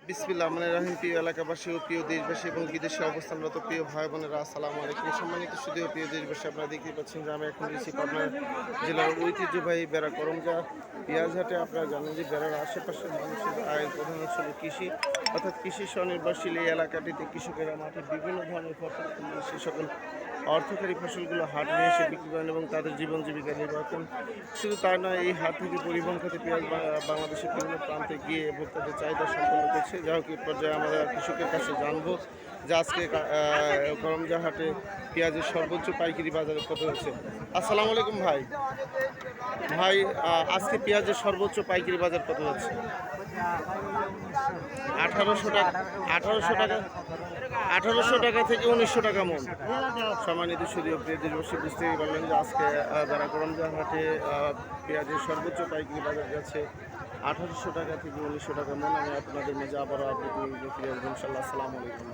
বিসমিল্লাহ মানে রহিম। প্রিয় এলাকাবাসী ও প্রিয় দেশবাসী এবং বিদেশে অবস্থানরত প্রিয় ভাই বোনেরা, আসসালামু আলাইকুম। সম্মানিত সুদীয় প্রিয় দেশবাসী, আপনারা দেখতেই পাচ্ছেন যে আমি এখন রয়েছি পাবনা জেলার ঐতিহ্যবাহী বেড়া করমজা পেঁয়াজহাটে। আপনারা জানেন যে বেড়ার আশেপাশের মানুষের আয়ের প্রধান উৎস হলো কৃষি, অর্থাৎ কৃষি স্বনির্ভরশীল এই এলাকাটিতে কৃষকেরা মাঠে বিভিন্ন ধরনের ফসল ফলিয়ে সে সকল অর্থকারী ফসলগুলো হাট নিয়ে এসে বিক্রি করেন এবং তাদের জীবন জীবিকা নির্বাহ করেন। শুধু তাই নয়, এই হাট থেকে পরিবহন খাতে পেঁয়াজ বাংলাদেশের বিভিন্ন প্রান্তে গিয়ে ভোক্তাদের চাহিদা সম্পন্ন করছে। যা হোক, এই পর্যায়ে আমরা কৃষকের কাছে জানবো যে আজকে করমজা হাটে পেঁয়াজের সর্বোচ্চ পাইকারি বাজারে কত হচ্ছে। আসসালামু আলাইকুম ভাই। ভাই, আজকে পেঁয়াজের সর্বোচ্চ পাইকারি বাজার কত হচ্ছে? 1800 টাকা। 1800 টাকা থেকে 1900 টাকা মন। সম্মানিত সুদীয় প্রিয় দেশবাসী, বুঝতেই পারলেন যে আজকে যারা করমজা হাটে পেঁয়াজের সর্বোচ্চ পাইকারি বাজার যাচ্ছে 1800 টাকা থেকে 1900 টাকা মন। আমি আপনাদের মাঝে আবারও আপডেট নিয়ে ফিরে আসবো ইনশাল্লাহ। আসসালামু আলাইকুম।